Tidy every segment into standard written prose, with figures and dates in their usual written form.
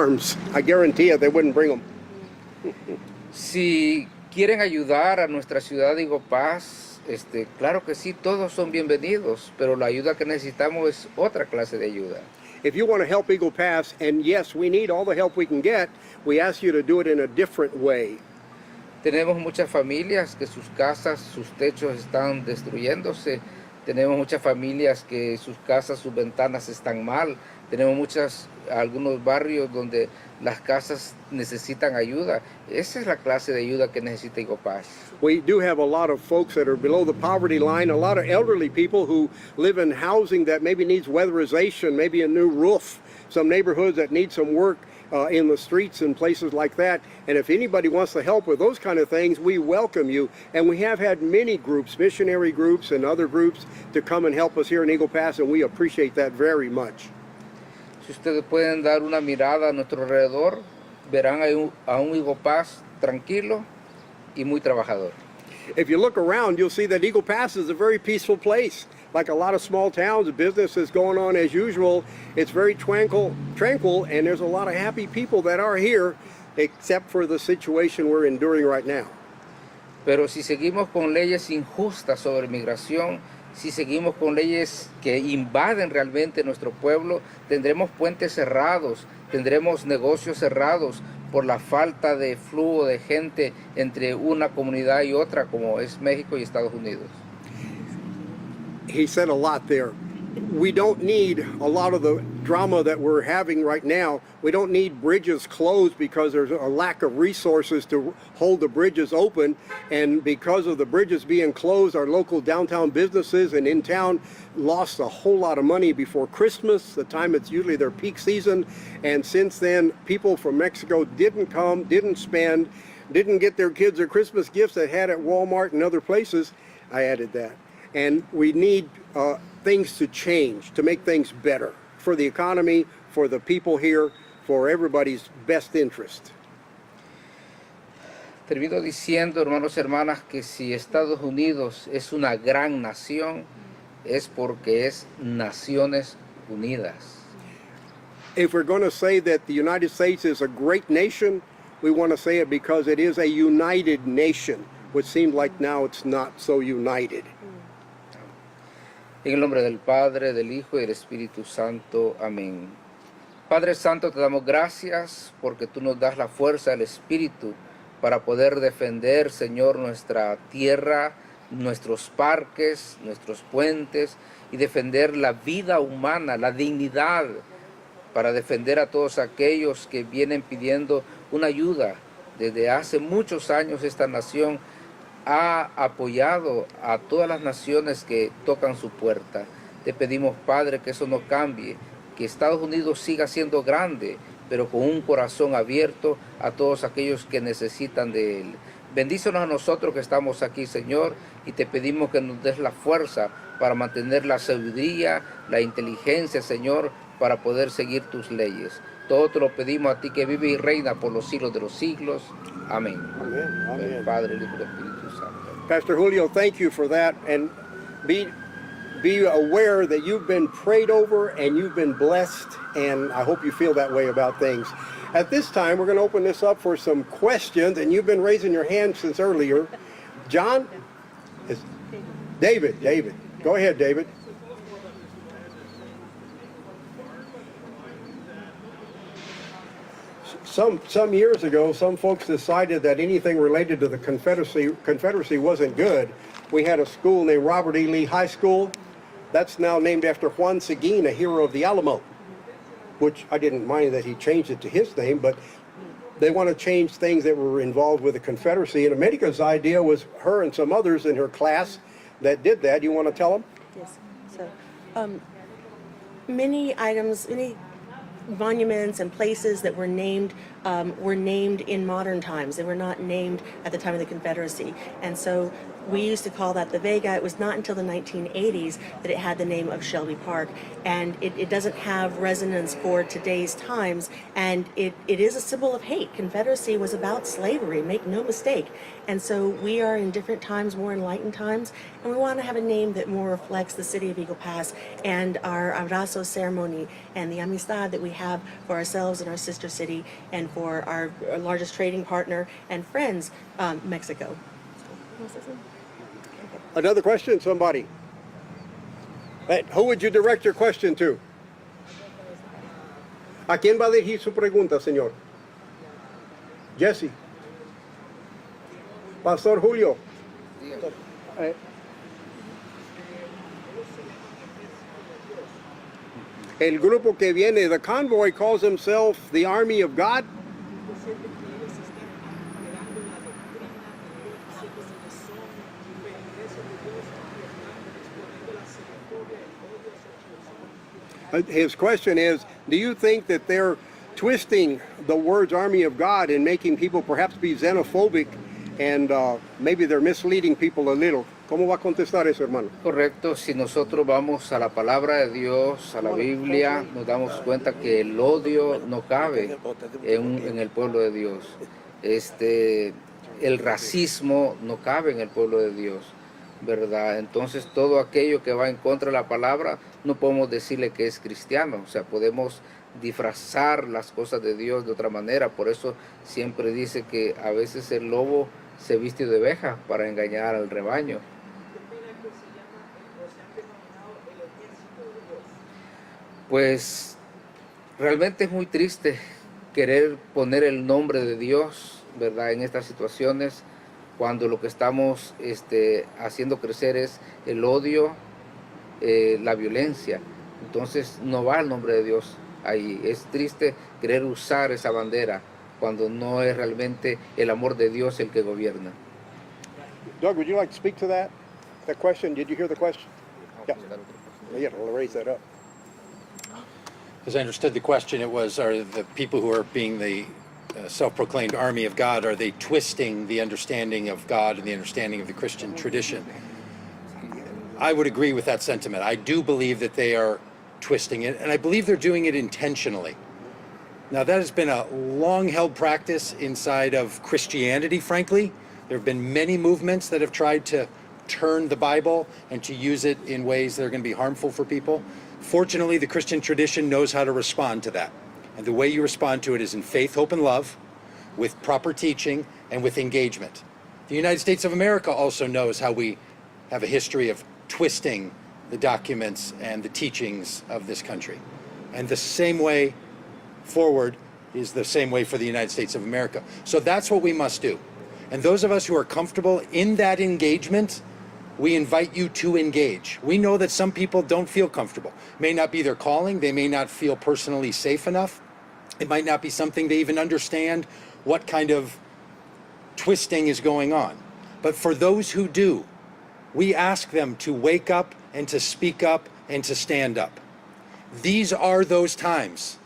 arms. I guarantee you they wouldn't bring them. Si quieren ayudar a nuestra ciudad de Eagle Pass, claro que sí, todos son bienvenidos, pero la ayuda que necesitamos es otra clase de ayuda. If you want to help Eagle Pass, and yes, we need all the help we can get, we ask you to do it in a different way. Tenemos muchas familias que sus casas, sus techos están destruyéndose. Tenemos muchas familias que sus casas, sus ventanas están mal. Tenemos algunos barrios donde las casas necesitan ayuda. Esa es la clase de ayuda que necesita Eagle Pass. We do have a lot of folks that are below the poverty line, a lot of elderly people who live in housing that maybe needs weatherization, maybe a new roof, some neighborhoods that need some work in the streets and places like that. And if anybody wants to help with those kind of things, we welcome you. And we have had many groups, missionary groups and other groups, to come and help us here in Eagle Pass, and we appreciate that very much. Si ustedes pueden dar una mirada a nuestro alrededor, verán a un Eagle Pass tranquilo y muy trabajador. If you look around, you'll see that Eagle Pass is a very peaceful place. Like a lot of small towns, business is going on as usual. It's very tranquil, and there's a lot of happy people that are here, except for the situation we're enduring right now. Pero si seguimos con leyes injustas sobre migración, si seguimos con leyes que invaden realmente nuestro pueblo, tendremos puentes cerrados, tendremos negocios cerrados por la falta de flujo de gente entre una comunidad y otra, como es México y Estados Unidos. He said a lot there. We don't need a lot of the drama that we're having right now. We don't need bridges closed because there's a lack of resources to hold the bridges open. And because of the bridges being closed, our local downtown businesses and in town lost a whole lot of money before Christmas, the time it's usually their peak season. And since then, people from Mexico didn't come, didn't spend, didn't get their kids their Christmas gifts they had at Walmart and other places. I added that. And we need things to change, to make things better for the economy, for the people here, for everybody's best interest. Termino diciendo, hermanos y hermanas, que si Estados Unidos es una gran nación, es porque es Naciones Unidas. If we're going to say that the United States is a great nation, we want to say it because it is a united nation, which seems like now it's not so united. En el nombre del Padre, del Hijo y del Espíritu Santo. Amén. Padre Santo, te damos gracias porque tú nos das la fuerza del Espíritu para poder defender, Señor, nuestra tierra, nuestros parques, nuestros puentes y defender la vida humana, la dignidad, para defender a todos aquellos que vienen pidiendo una ayuda. Desde hace muchos años esta nación ha apoyado a todas las naciones que tocan su puerta. Te pedimos, Padre, que eso no cambie, que Estados Unidos siga siendo grande, pero con un corazón abierto a todos aquellos que necesitan de Él. Bendícenos a nosotros que estamos aquí, Señor, y te pedimos que nos des la fuerza para mantener la sabiduría, la inteligencia, Señor, para poder seguir tus leyes. Todo te lo pedimos a ti que vive y reina por los siglos de los siglos. Amén. Amen. Amen. El Padre, el Hijo y el Espíritu Santo. Pastor Julio, thank you for that, and be aware that you've been prayed over and you've been blessed, and I hope you feel that way about things. At this time, we're going to open this up for some questions, and you've been raising your hand since earlier. John? David. Go ahead, David. Some years ago, some folks decided that anything related to the Confederacy wasn't good. We had a school named Robert E. Lee High School. That's now named after Juan Seguin, a hero of the Alamo, which I didn't mind that he changed it to his name, but they want to change things that were involved with the Confederacy. And America's idea was her and some others in her class that did that. You want to tell them? Yes. So, many items, many monuments and places that were named in modern times. They were not named at the time of the Confederacy. And so We used to call that the Vega. It was not until the 1980s that it had the name of Shelby Park, and it doesn't have resonance for today's times, and it is a symbol of hate. Confederacy was about slavery, make no mistake, and so we are in different times, more enlightened times, and we want to have a name that more reflects the city of Eagle Pass and our abrazo ceremony and the amistad that we have for ourselves and our sister city and for our largest trading partner and friends, Mexico. Another question, somebody? Hey, who would you direct your question to? ¿A quién va a dirigir su pregunta, señor? Jesse. Pastor Julio. Eh, El grupo que viene, the convoy, calls himself the Army of God. His question is, do you think that they're twisting the words Army of God and making people perhaps be xenophobic and maybe they're misleading people a little? ¿Cómo va a contestar eso, hermano? Correcto, si nosotros vamos a la palabra de Dios, a la Biblia, nos damos cuenta que el odio no cabe en el pueblo de Dios. El racismo no cabe en el pueblo de Dios, ¿verdad? Entonces todo aquello que va en contra de la palabra no podemos decirle que es cristiano, o sea, podemos disfrazar las cosas de Dios de otra manera. Por eso siempre dice que a veces el lobo se viste de oveja para engañar al rebaño. Pues realmente es muy triste querer poner el nombre de Dios, ¿verdad?, en estas situaciones, cuando lo que estamos haciendo crecer es el odio, la violencia. Entonces no va el nombre de Dios ahí. Es triste querer usar esa bandera cuando no es realmente el amor de Dios el que gobierna. Doug, would you like to speak to that question? Did you hear the question? Yeah. Yeah, we'll raise that up. As I understood the question, it was, are the people who are being the self-proclaimed army of God, are they twisting the understanding of God and the understanding of the Christian tradition? I would agree with that sentiment. I do believe that they are twisting it, and I believe they're doing it intentionally. Now, that has been a long-held practice inside of Christianity, frankly. There have been many movements that have tried to turn the Bible and to use it in ways that are going to be harmful for people. Fortunately, the Christian tradition knows how to respond to that. And the way you respond to it is in faith, hope, and love, with proper teaching, and with engagement. The United States of America also knows how we have a history of twisting the documents and the teachings of this country. And the same way forward is the same way for the United States of America. So that's what we must do. And those of us who are comfortable in that engagement, we invite you to engage. We know that some people don't feel comfortable. May not be their calling. They may not feel personally safe enough. It might not be something they even understand what kind of twisting is going on. But for those who do, we ask them to wake up and to speak up and to stand up. These are those times.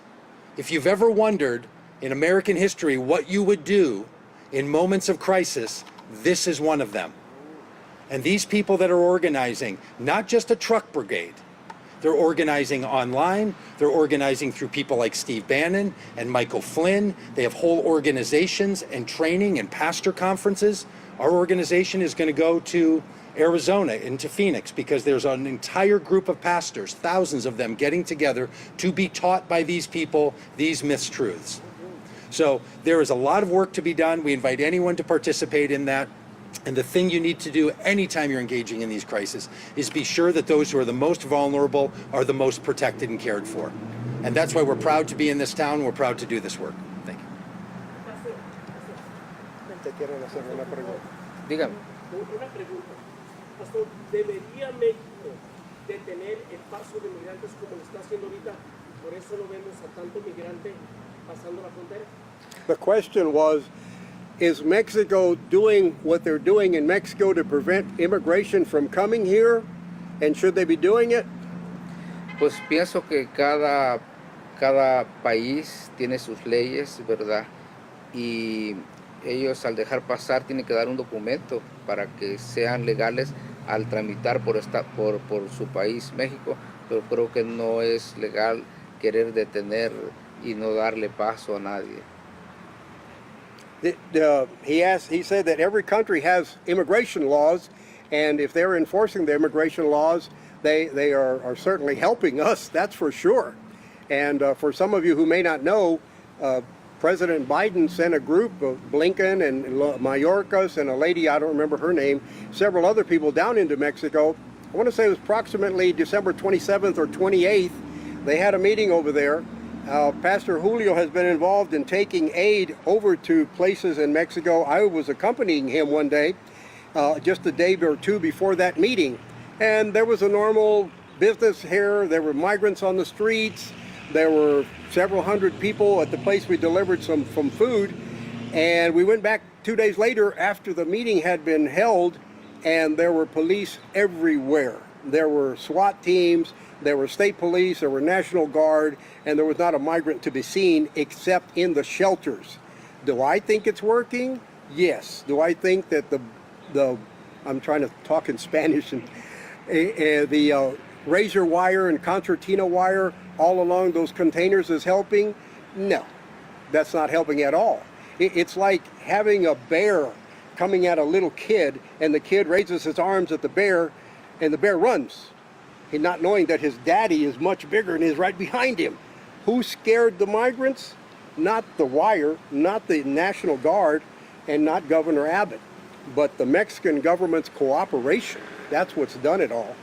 If you've ever wondered in American history what you would do in moments of crisis, this is one of them. And these people that are organizing, not just a truck brigade, they're organizing online, they're organizing through people like Steve Bannon and Michael Flynn. They have whole organizations and training and pastor conferences. Our organization is going to go to Arizona, into Phoenix, because there's an entire group of pastors, thousands of them, getting together to be taught by these people these mistruths. So there is a lot of work to be done. We invite anyone to participate in that. And the thing you need to do anytime you're engaging in these crises is be sure that those who are the most vulnerable are the most protected and cared for. And that's why we're proud to be in this town. We're proud to do this work. Thank you. Dígame. Una pregunta. Pastor, ¿debería México detener el paso de migrantes como lo está haciendo ahorita? Por eso no vemos a tanto migrante pasando la frontera. The question was, is Mexico doing what they're doing in Mexico to prevent immigration from coming here? And should they be doing it? Pues pienso que cada país tiene sus leyes, ¿verdad? Y ellos al dejar pasar tienen que dar un documento para que sean legales al tramitar por su país, México, pero creo que no es legal querer detener y no darle paso a nadie. He said that every country has immigration laws, and if they're enforcing the immigration laws, they are certainly helping us, that's for sure. And for some of you who may not know, President Biden sent a group of Blinken and Mayorkas and a lady, I don't remember her name, several other people down into Mexico. I want to say it was approximately December 27th or 28th. They had a meeting over there. Pastor Julio has been involved in taking aid over to places in Mexico. I was accompanying him one day, just a day or two before that meeting. And there was a normal business here. There were migrants on the streets. There were several hundred people at the place we delivered some food. And we went back 2 days later after the meeting had been held, and there were police everywhere. There were SWAT teams, there were state police, there were National Guard, and there was not a migrant to be seen except in the shelters. Do I think it's working? Yes. Do I think that the I'm trying to talk in Spanish, and the razor wire and concertina wire all along those containers is helping? No, that's not helping at all. It's like having a bear coming at a little kid, and the kid raises his arms at the bear, and the bear runs, and not knowing that his daddy is much bigger and is right behind him. Who scared the migrants? Not the wire, not the National Guard, and not Governor Abbott, but the Mexican government's cooperation. That's what's done it all.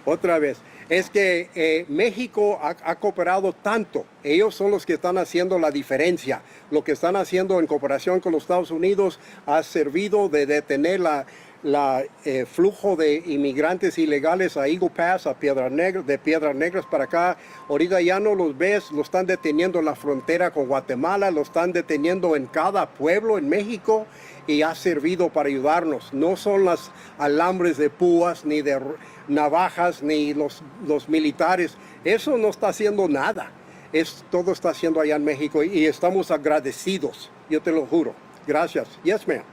Otra vez. Es que México ha cooperado tanto. Ellos son los que están haciendo la diferencia. Lo que están haciendo en cooperación con los Estados Unidos ha servido de detener la flujo de inmigrantes ilegales a Eagle Pass, a de Piedras Negras para acá. Ahorita ya no los ves, lo están deteniendo en la frontera con Guatemala, lo están deteniendo en cada pueblo en México, y ha servido para ayudarnos. No son las alambres de púas, ni de navajas, ni los militares. Eso no está haciendo nada. Todo está haciendo allá en México, y estamos agradecidos. Yo te lo juro. Gracias. Yes, ma'am.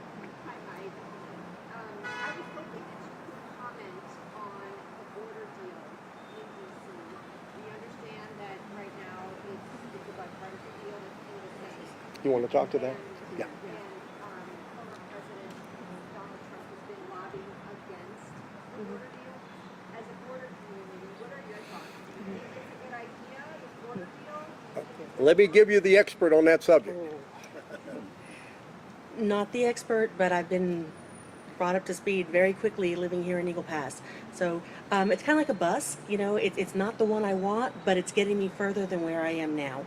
You want to talk to that? Yeah. Former President Donald Trump has been lobbying against the border deal. As a border community, what are your thoughts? Do you think it's a good idea, the border deal? Let me give you the expert on that subject. Not the expert, but I've been brought up to speed very quickly living here in Eagle Pass. So it's kind of like a bus, you know, it's not the one I want, but it's getting me further than where I am now.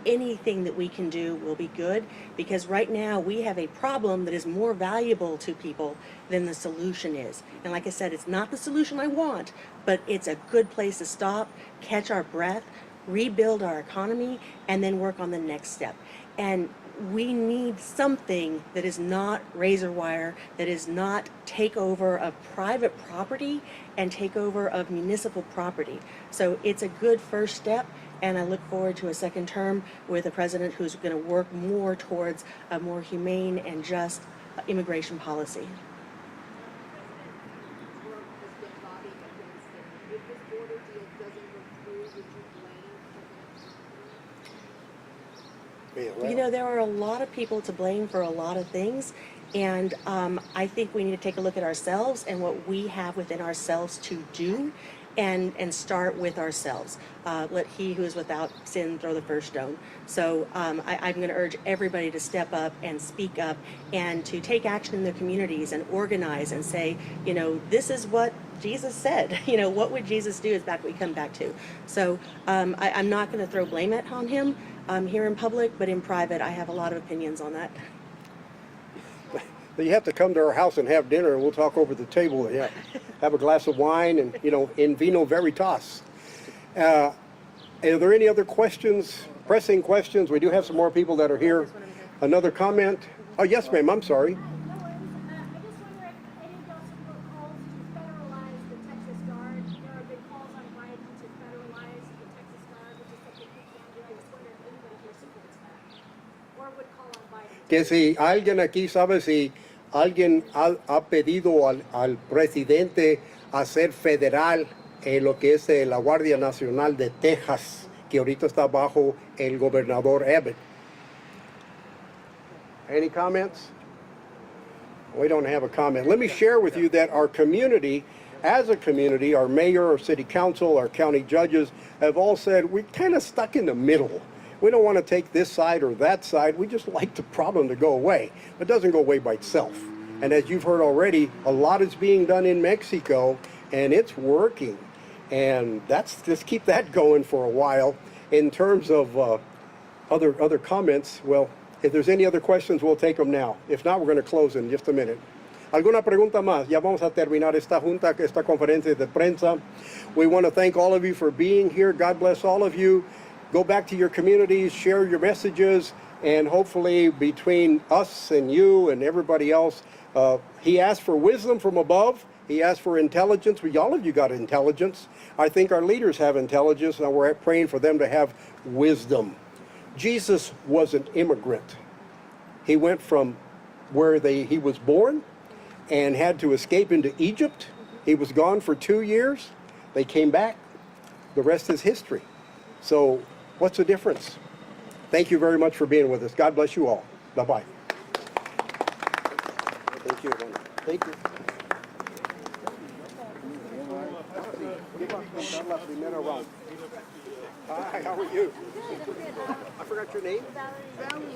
Anything that we can do will be good, because right now we have a problem that is more valuable to people than the solution is. And like I said, it's not the solution I want, but it's a good place to stop, catch our breath, rebuild our economy, and then work on the next step. And we need something that is not razor wire, that is not takeover of private property and takeover of municipal property. So it's a good first step, and I look forward to a second term with a president who's going to work more towards a more humane and just immigration policy. Trump has been lobbying against it. If this border deal doesn't go through, would you blame President Trump? You know, there are a lot of people to blame for a lot of things, and I think we need to take a look at ourselves and what we have within ourselves to do, and start with ourselves. Let he who is without sin throw the first stone. So I'm going to urge everybody to step up and speak up and to take action in their communities and organize and say, you know, this is what Jesus said. You know, what would Jesus do is back what we come back to. So I'm not going to throw blame on him here in public, but in private, I have a lot of opinions on that. You have to come to our house and have dinner, and we'll talk over the table. Yeah, have a glass of wine, and you know, in vino veritas. Are there any other questions, pressing questions? We do have some more people that are here. Another comment? Oh, yes, ma'am. I'm sorry. No, I just wonder if any of y'all support calls to federalize the Texas Guard. There have been calls on Biden to federalize the Texas Guard, which is something we can do. I just wonder if anybody here supports Que si alguien aquí sabe si alguien ha pedido al presidente hacer federal lo que es la Guardia Nacional de Texas, que ahorita está bajo el gobernador Abbott. Any comments? We don't have a comment. Let me share with you that our community, as a community, our mayor, our city council, our county judges have all said we're kind of stuck in the middle. We don't want to take this side or that side. We just like the problem to go away. It doesn't go away by itself. And as you've heard already, a lot is being done in Mexico, and it's working. And just keep that going for a while. In terms of other comments, well, if there's any other questions, we'll take them now. If not, we're going to close in just a minute. ¿Alguna pregunta más? Ya vamos a terminar esta conferencia de prensa. We want to thank all of you for being here. God bless all of you. Go back to your communities, share your messages, and hopefully between us and you and everybody else, he asked for wisdom from above. He asked for intelligence. All of you got intelligence. I think our leaders have intelligence, and we're praying for them to have wisdom. Jesus was an immigrant. He went from where he was born and had to escape into Egypt. He was gone for 2 years. They came back. The rest is history. So what's the difference? Thank you very much for being with us. God bless you all. Bye-bye. Thank you. Thank you. Hi, how are you? I forgot your name.